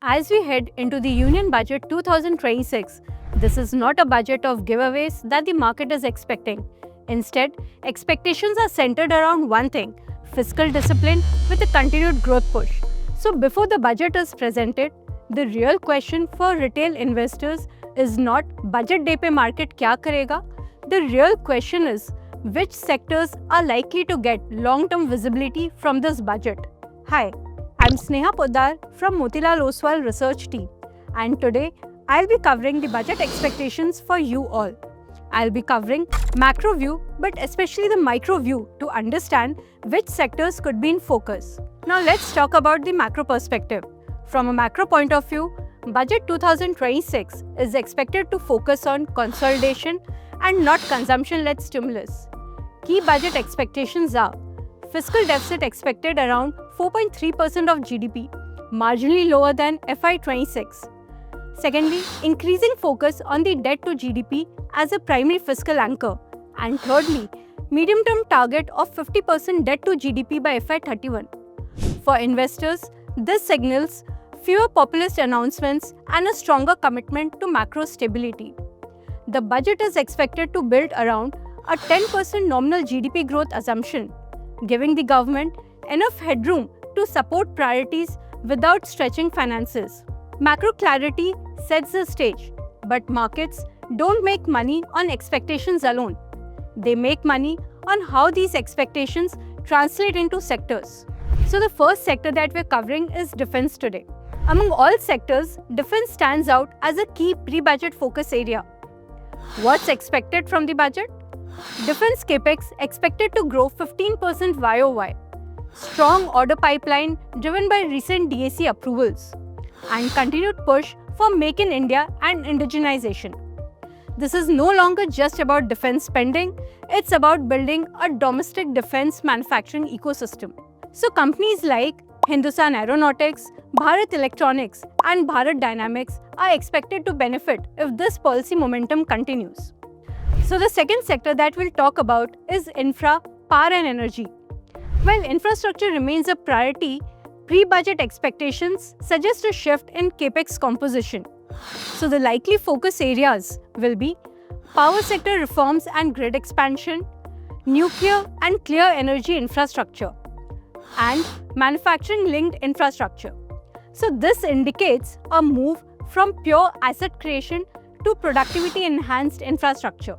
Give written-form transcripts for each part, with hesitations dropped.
As we head into the Union Budget 2026, this is not a budget of giveaways that the market is expecting. Instead, expectations are centered around one thing: fiscal discipline with a continued growth push. So, before the budget is presented, the real question for retail investors is not budget day pe market kya karega? The real question is which sectors are likely to get long-term visibility from this budget. Hi, I'm Sneha Poddar from Motilal Oswal Research Team, and today I'll be covering the budget expectations for you all. I'll be covering macro view, but especially the micro view to understand which sectors could be in focus. Now let's talk about the macro perspective. From a macro point of view, Budget 2026 is expected to focus on consolidation and not consumption-led stimulus. Key budget expectations are fiscal deficit expected around 4.3% of GDP, marginally lower than FY26. Secondly, increasing focus on the debt to GDP as a primary fiscal anchor. And thirdly, medium-term target of 50% debt to GDP by FY31. For investors, this signals fewer populist announcements and a stronger commitment to macro stability. The budget is expected to build around a 10% nominal GDP growth assumption, giving the government enough headroom to support priorities without stretching finances. Macro clarity sets the stage, but markets don't make money on expectations alone. They make money on how these expectations translate into sectors. So the first sector that we're covering is defense today. Among all sectors, defense stands out as a key pre-budget focus area. What's expected from the budget? Defense capex expected to grow 15% YOY. Strong order pipeline driven by recent DAC approvals. And continued push for Make in India and indigenization. This is no longer just about defense spending, it's about building a domestic defense manufacturing ecosystem. So companies like Hindustan Aeronautics, Bharat Electronics and Bharat Dynamics are expected to benefit if this policy momentum continues. So the second sector that we'll talk about is infra, power and energy. While infrastructure remains a priority, pre-budget expectations suggest a shift in capex composition. So the likely focus areas will be power sector reforms and grid expansion, nuclear and clear energy infrastructure, and manufacturing-linked infrastructure. So this indicates a move from pure asset creation to productivity-enhanced infrastructure.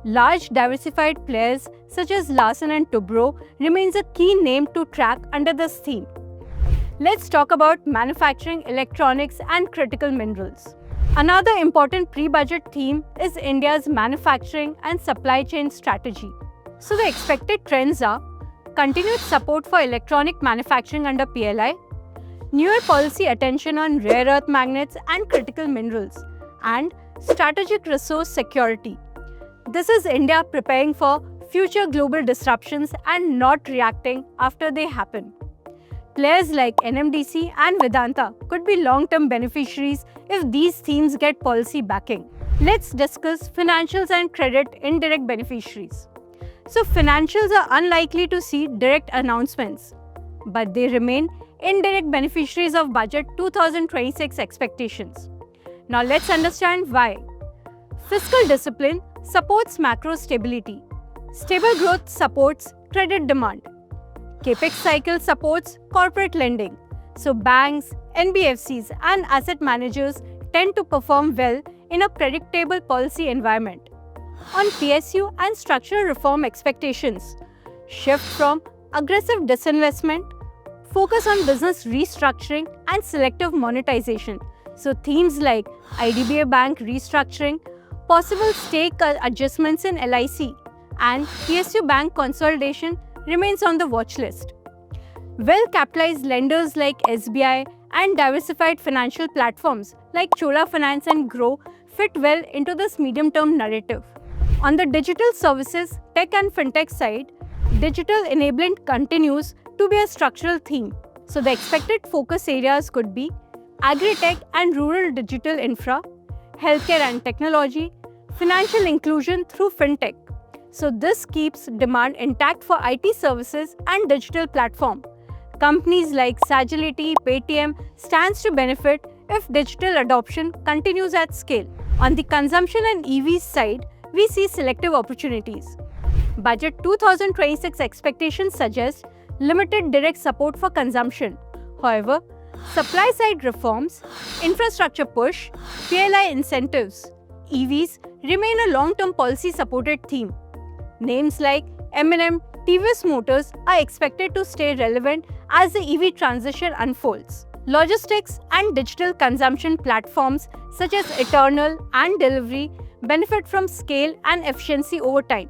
Large diversified players such as Larsen & Toubro remains a key name to track under this theme. Let's talk about manufacturing, electronics and critical minerals. Another important pre-budget theme is India's manufacturing and supply chain strategy. So the expected trends are continued support for electronic manufacturing under PLI, newer policy attention on rare earth magnets and critical minerals, and strategic resource security. This is India preparing for future global disruptions and not reacting after they happen. Players like NMDC and Vedanta could be long-term beneficiaries if these themes get policy backing. Let's discuss financials and credit indirect beneficiaries. So financials are unlikely to see direct announcements, but they remain indirect beneficiaries of Budget 2026 expectations. Now let's understand why. Fiscal discipline supports macro stability. Stable growth supports credit demand. Capex cycle supports corporate lending. So banks, NBFCs and asset managers tend to perform well in a predictable policy environment. On PSU and structural reform expectations, shift from aggressive disinvestment, focus on business restructuring and selective monetization. So themes like IDBI Bank restructuring, possible stake adjustments in LIC and PSU bank consolidation remains on the watch list. Well-capitalized lenders like SBI and diversified financial platforms like Chola Finance and Grow fit well into this medium-term narrative. On the digital services, tech and fintech side, digital enablement continues to be a structural theme. So the expected focus areas could be agri-tech and rural digital infra, healthcare and technology, financial inclusion through fintech. So this keeps demand intact for IT services and digital platform. Companies like Sagility, Paytm stands to benefit if digital adoption continues at scale. On the consumption and EVs side, we see selective opportunities. Budget 2026 expectations suggest limited direct support for consumption. However, supply-side reforms, infrastructure push, PLI incentives, EVs remain a long-term policy-supported theme. Names like M&M, TVS Motors are expected to stay relevant as the EV transition unfolds. Logistics and digital consumption platforms such as Eternal and Delivery benefit from scale and efficiency over time.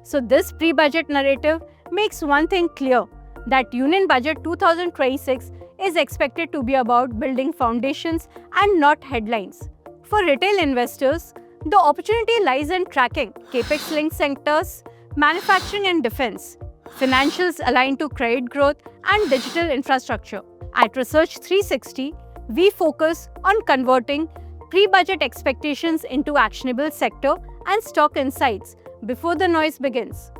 So this pre-budget narrative makes one thing clear, that Union Budget 2026 is expected to be about building foundations and not headlines. For retail investors, the opportunity lies in tracking capex-linked sectors, manufacturing and defense, financials aligned to credit growth, and digital infrastructure. At Research 360, we focus on converting pre-budget expectations into actionable sector and stock insights before the noise begins.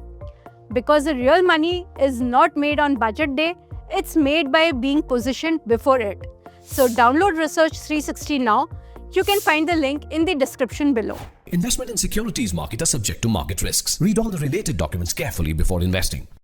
Because the real money is not made on budget day, it's made by being positioned before it. So download Research 360 now. You can find the link in the description below. Investment in securities market are subject to market risks. Read all the related documents carefully before investing.